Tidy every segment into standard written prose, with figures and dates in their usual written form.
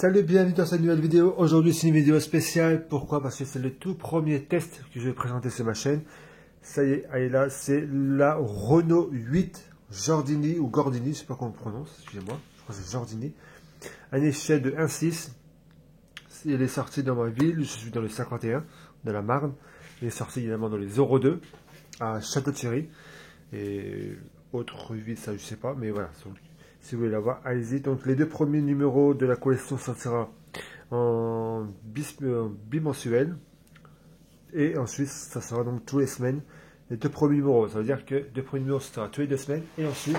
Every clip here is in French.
Salut, bienvenue dans cette nouvelle vidéo. Aujourd'hui c'est une vidéo spéciale. Pourquoi? Parce que c'est le tout premier test que je vais présenter sur ma chaîne. Ça y est, elle est là, c'est la Renault 8 Jordini ou Gordini, je sais pas comment on prononce, excusez-moi, je crois que c'est Jordini. Un échelle de 1.6. Elle est sortie dans ma ville, je suis dans le 51, de la Marne. Elle est sortie évidemment dans les 02 à Château-Thierry. Et autre ville, ça je sais pas, mais voilà. Si vous voulez la voir, allez-y. Donc les deux premiers numéros de la collection sortira en bimensuel. Et ensuite, ça sera donc tous les semaines. Les deux premiers numéros, ça veut dire que deux premiers numéros, ça sera tous les 2 semaines. Et ensuite,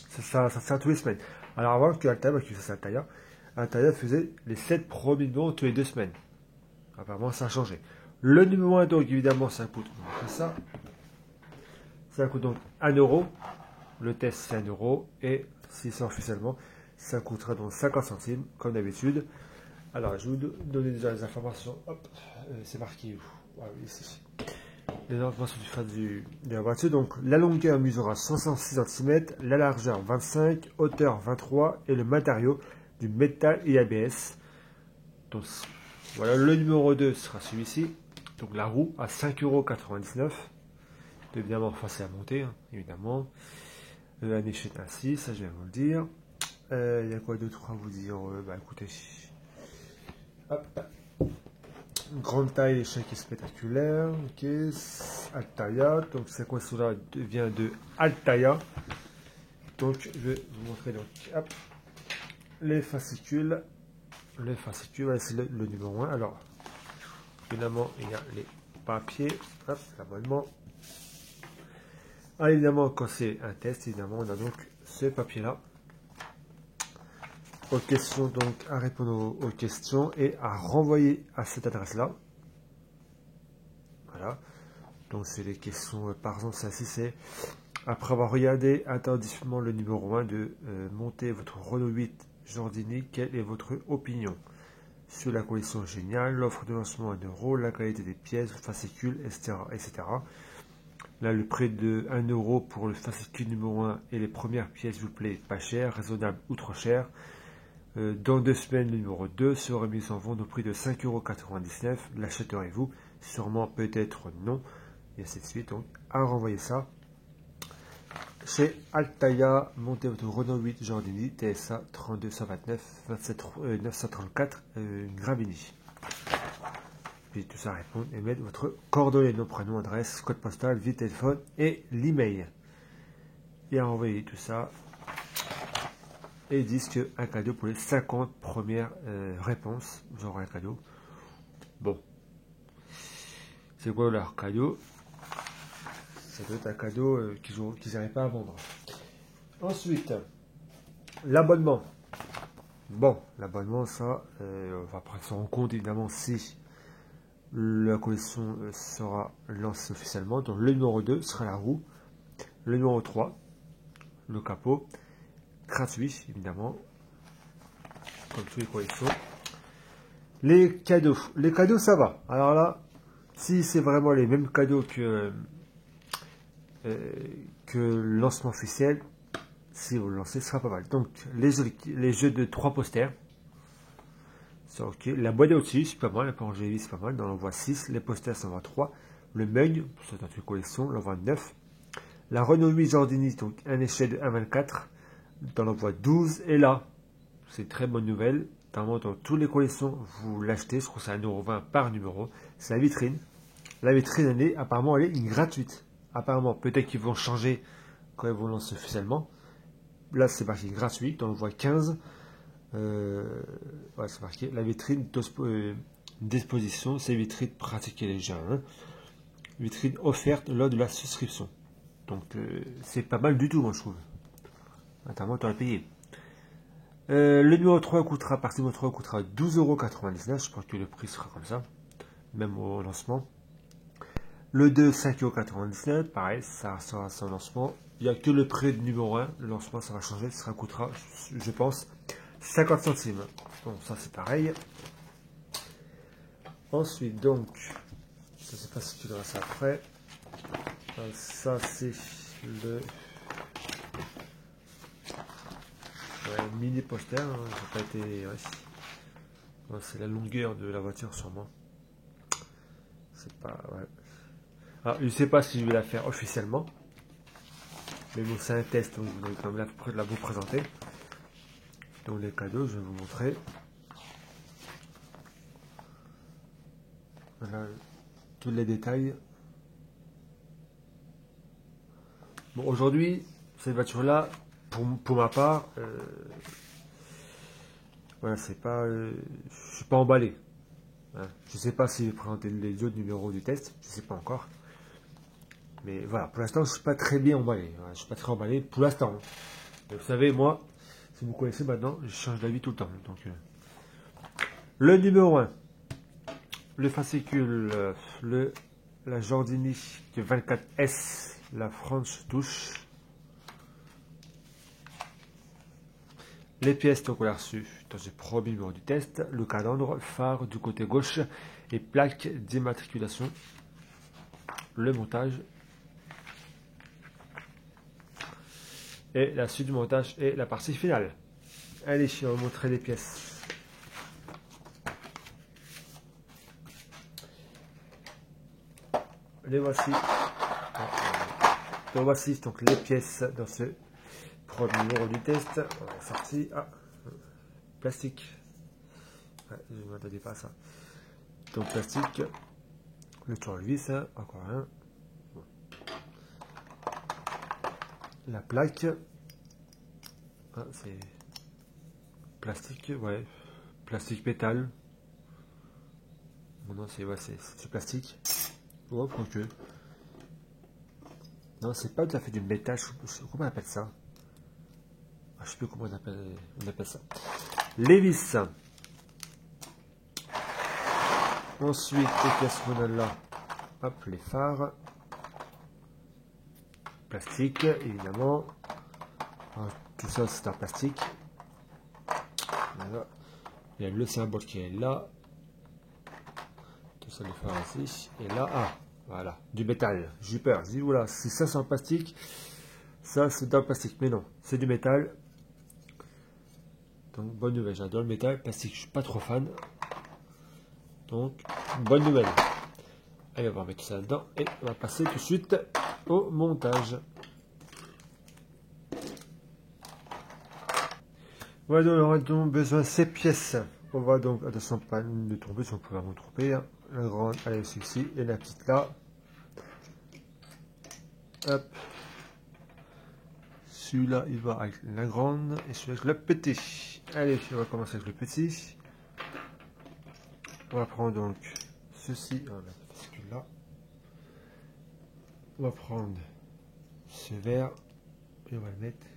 ça sera tous les semaines. Alors avant que Altaïa, parce que ça c'est Altaïa faisait les 7 premiers numéros tous les 2 semaines. Apparemment, ça a changé. Le numéro 1, donc évidemment, ça coûte. On fait ça. Ça coûte donc 1 euro. Le test c'est 1 euro et si c'est officiellement, ça coûtera donc 50 centimes comme d'habitude. Alors je vais vous donner déjà les informations. Hop, c'est marqué où? Ici. Les informations du face de la voiture. Donc la longueur mesurera 66 cm, la largeur 25, hauteur 23 et le matériau du métal et ABS. Donc voilà, le numéro 2 sera celui-ci. Donc la roue à 5,99 €. Évidemment facile à monter, hein, évidemment. Un échelle ainsi, ça je vais vous le dire. Il y a quoi d'autre à vous dire? Bah écoutez, hop. Une grande taille, échelle qui est spectaculaire. Ok, Altaïa. Donc cette collection-là vient de Altaïa. Donc je vais vous montrer donc hop, les fascicules. Les fascicules, voilà, c'est le numéro 1. Alors évidemment il y a les papiers. Hop, l'abonnement. Ah, évidemment, quand c'est un test, évidemment, on a donc ce papier-là. Aux questions, donc, à répondre aux questions et à renvoyer à cette adresse-là. Voilà. Donc, c'est les questions, par exemple, celle-ci, c'est après avoir regardé attentivement le numéro 1 de monter votre Renault 8 Jordini, quelle est votre opinion sur la collection géniale, l'offre de lancement 1 euro, la qualité des pièces, fascicules, etc., etc. Là, le prix de 1 euro pour le fascicule numéro 1 et les premières pièces vous plaît, pas cher, raisonnable ou trop cher. Dans 2 semaines, le numéro 2 sera mis en vente au prix de 5,99 €. L'achèterez-vous? Sûrement, peut-être non. Et ainsi de suite. Donc, à renvoyer ça. Chez Altaïa, montez votre Renault 8 Jordini TSA 32 129 27 934 Gravini. Puis tout ça répond et mettre votre coordonnée, nom, prénom, adresse, code postal, vie, téléphone et l'email. Et à envoyer tout ça. Et ils disent qu'un cadeau pour les 50 premières réponses. Vous aurez un cadeau. Bon. C'est quoi leur cadeau? Ça doit être un cadeau qu'ils n'arrivent pas à vendre. Ensuite, l'abonnement. Bon, l'abonnement, ça, on va prendre ça en compte évidemment si la collection sera lancée officiellement. Donc le numéro 2 sera la roue. Le numéro 3, le capot. Gratuit, évidemment. Comme tous les collections. Les cadeaux. Les cadeaux, ça va. Alors là, si c'est vraiment les mêmes cadeaux que le lancement officiel, si vous le lancez, ce sera pas mal. Donc, les jeux de 3 posters. C'est ok. La boîte au-dessus, c'est pas mal. La Pangélie, c'est pas mal. Dans l'envoi 6. Les posters, ça va 3. Le mug, c'est une collection, l'envoi 9. La Renault 8 Jordini, donc un échelle de 1,24. Dans l'envoi 12. Et là, c'est une très bonne nouvelle. Dans toutes les collections, vous l'achetez. Je crois que c'est 1,20 € par numéro. C'est la vitrine. La vitrine, apparemment, elle est gratuite. Apparemment, peut-être qu'ils vont changer quand ils vont lancer officiellement. Là, c'est marqué gratuit. Dans l'envoi 15. Ouais, c'est marqué la vitrine disposition, c'est vitrine pratique et légère. Hein. Vitrine offerte lors de la souscription. Donc c'est pas mal du tout, moi je trouve. Notamment, tu as payé. Le numéro 3 coûtera, par numéro 3 coûtera 12,99 €. Je pense que le prix sera comme ça, même au lancement. Le 2, 5,99 €. Pareil, ça sera son lancement. Il n'y a que le prix du numéro 1. Le lancement, ça va changer. Ça coûtera, je pense, 50 centimes. Bon, ça c'est pareil. Ensuite, donc, je ne sais pas si tu verras ça après. Ça c'est le mini poster. Hein, ça n'a pas été. Ouais. C'est la longueur de la voiture sûrement. C'est pas... Ouais. Alors, je ne sais pas si je vais la faire officiellement. Mais bon, c'est un test, donc je vais quand même la vous présenter. Donc les cadeaux, je vais vous montrer. Voilà tous les détails. Bon, aujourd'hui, cette voiture-là, pour ma part, voilà, c'est pas, je suis pas emballé. Hein. Je sais pas si je vais présenter les autres numéros du test, je sais pas encore. Mais voilà, pour l'instant, je suis pas très bien emballé. Voilà, je suis pas très emballé pour l'instant. Vous savez, moi, si vous me connaissez maintenant, je change d'avis tout le temps. Donc, le numéro 1, le fascicule, la Jordini 24S, la French Touch. Les pièces qu'on a reçues dans ce premier numéro du test, le calandre, phare du côté gauche et plaque d'immatriculation. Le montage. Et la suite du montage et la partie finale. Allez, je vais vous montrer les pièces. Les voici. Donc voici donc les pièces dans ce premier numéro du test. On est sorti. Ah, plastique. Ouais, je ne m'attendais pas à ça. Donc plastique. Le tournevis, encore un. Bon. La plaque. Ah, c'est plastique, ouais. Plastique métal. Bon, non, c'est ouais, c'est plastique. Oh, quoique. Non, c'est pas tout à fait du métal. Comment on appelle ça? Ah, je sais plus comment on appelle ça. Les vis. Ensuite, les pièces qu'on a là. Hop, les phares. Plastique, évidemment. Alors, tout ça, c'est en plastique. Voilà. Il y a le symbole qui est là. Tout ça, les phares ici. Et là, ah, voilà, du métal. J'ai peur. Je dis, oula, si ça c'est en plastique, ça c'est dans le plastique. Mais non, c'est du métal. Donc, bonne nouvelle. J'adore le métal. Plastique, je suis pas trop fan. Donc, bonne nouvelle. Allez, on va mettre ça dedans. Et on va passer tout de suite au montage. Voilà, donc, on aura donc besoin de ces pièces. On va donc, attention, pas de tromper, si on peut vraiment tromper. Hein. La grande, allez, celle-ci, et la petite là. Hop. Celui-là, il va avec la grande, et celui-là avec le petit. Allez, on va commencer avec le petit. On va prendre donc ceci, on va mettre celui-là. On va prendre ce vert, et on va le mettre.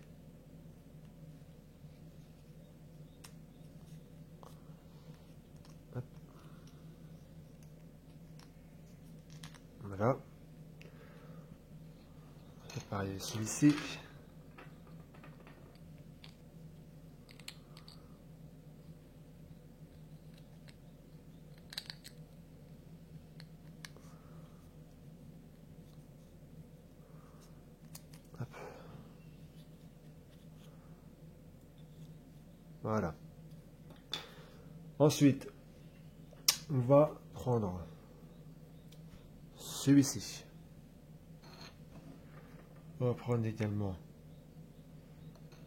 Hop. Voilà. C'est pareil, celui-ci. Voilà. Ensuite, on va prendre celui-ci. On va prendre également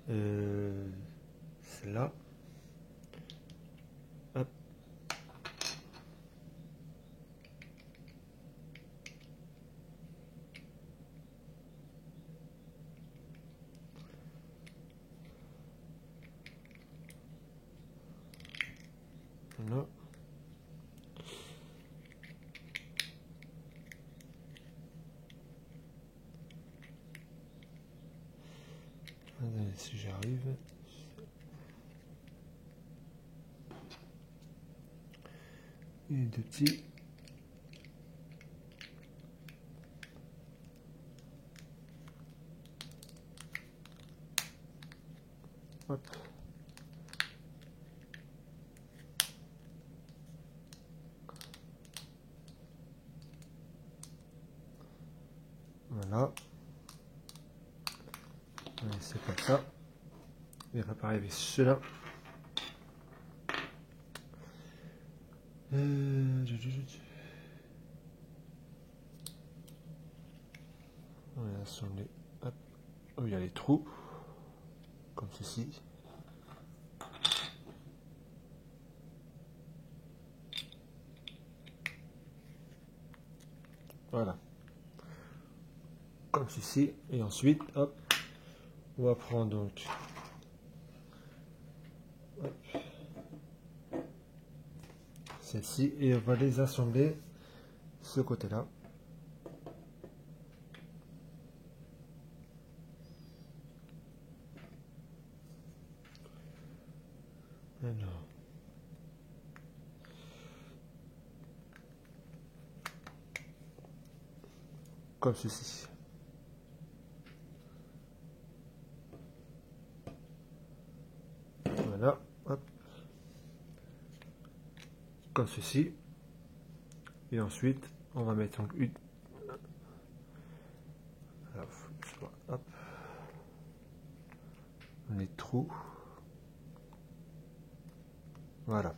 celle-là. Hop. Voilà. Si j'arrive. Et deux petits. Hop. Voilà. C'est comme ça. Et on va pareil avec ceux-là. On va assembler. Hop. Oh, il y a les trous, comme ceci. Voilà. Comme ceci. Et ensuite, hop, on va prendre donc celle-ci et on va les assembler ce côté-là. Alors. Comme ceci. Voilà, hop. Comme ceci. Et ensuite, on va mettre donc une. Alors, je vois, hop. Les trous. Voilà.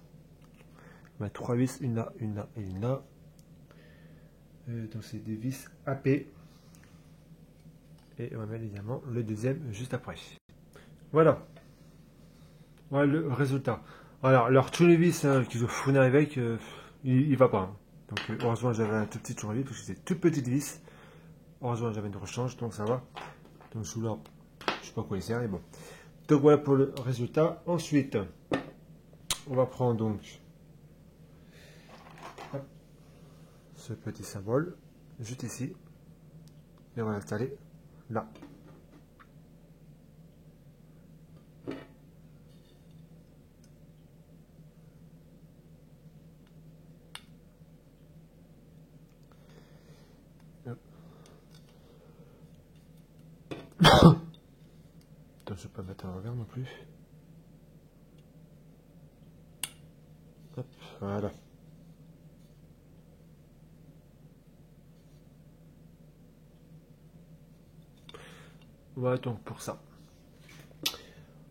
On met 3 vis, une là, une là et une là. Donc c'est des vis AP. Et on va mettre évidemment le deuxième juste après. Voilà. Voilà le résultat. Alors, leur tournevis qu'ils ont fourni avec, il va pas. Hein. Donc, heureusement, j'avais un tout petit tournevis, parce que c'était toute petite vis. Heureusement, j'avais une rechange, donc ça va. Donc, celui-là, je sais pas quoi il sert, mais bon. Donc, voilà pour le résultat. Ensuite, on va prendre donc hop, ce petit symbole, juste ici. Et on va l'installer là. Donc, je ne vais pas mettre à l'envers non plus. Hop, voilà. Voilà donc pour ça.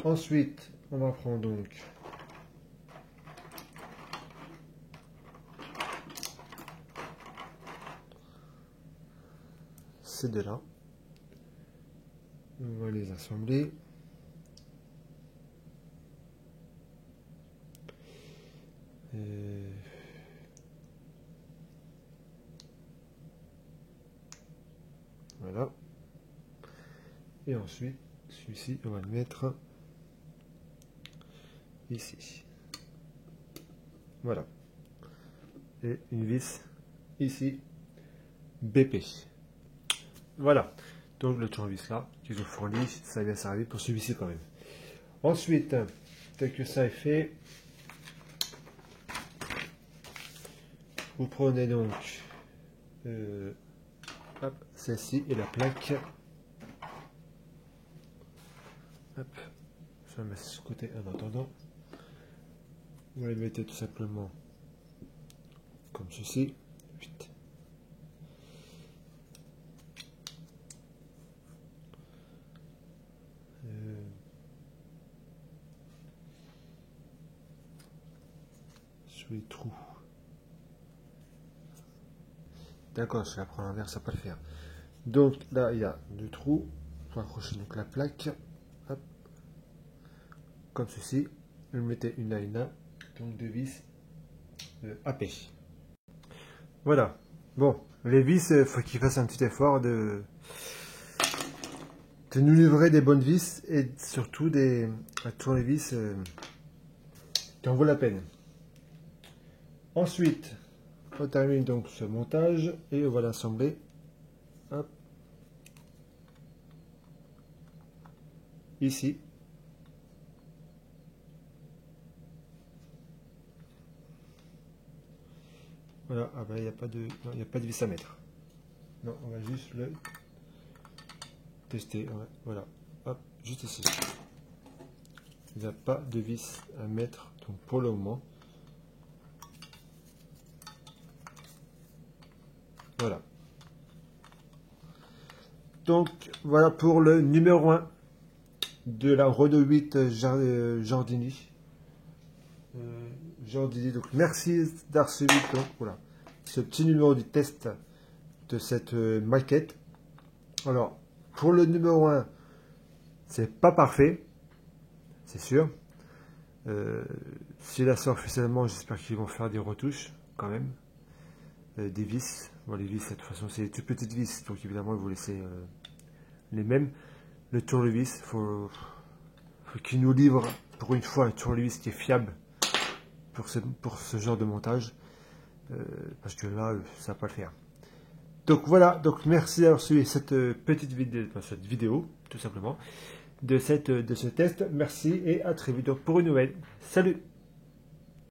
Ensuite, on va prendre donc ces deux-là. On va les assembler. Voilà. Et ensuite, celui-ci, on va le mettre ici. Voilà. Et une vis ici, BP. Voilà. Donc le tournevis là, qu'ils ont fourni, ça a bien servi pour celui-ci quand même. Ensuite, dès que ça est fait, vous prenez donc celle-ci et la plaque. Hop, je vais mettre ce côté en attendant. Vous les mettez tout simplement comme ceci. Vite. Sur les trous. D'accord, je vais la prendre l'envers, ça va pas le faire. Donc là, il y a deux trous. Pour accrocher donc la plaque. Hop. Comme ceci. Vous mettez une là, donc deux vis AP. Voilà. Bon, les vis, il faut qu'ils fassent un petit effort de nous livrer des bonnes vis et surtout des tournevis qui en vaut la peine. Ensuite, on termine donc ce montage et on va l'assembler. Hop. Ici. Voilà, ah ben, il n'y a pas de, non, il y a pas de vis à mettre. Non, on va juste le tester. Ouais, voilà, hop, juste ici. Il n'y a pas de vis à mettre, donc pour le moment. Voilà. Donc voilà pour le numéro 1 de la Renault 8 Jardini. Jordini. Donc merci d'avoir suivi donc, voilà, ce petit numéro du test de cette maquette. Alors, pour le numéro 1, c'est pas parfait, c'est sûr. Si la sort officiellement, j'espère qu'ils vont faire des retouches quand même. Des vis. Bon, les vis, de toute façon, c'est des toutes petites vis, donc évidemment, ils vont laisser les mêmes. Le tournevis, faut qu'ils nous livrent pour une fois un tournevis qui est fiable pour ce genre de montage. Parce que là, ça va pas le faire. Donc voilà, donc merci d'avoir suivi cette petite vidéo, tout simplement, de ce test. Merci et à très vite pour une nouvelle. Salut!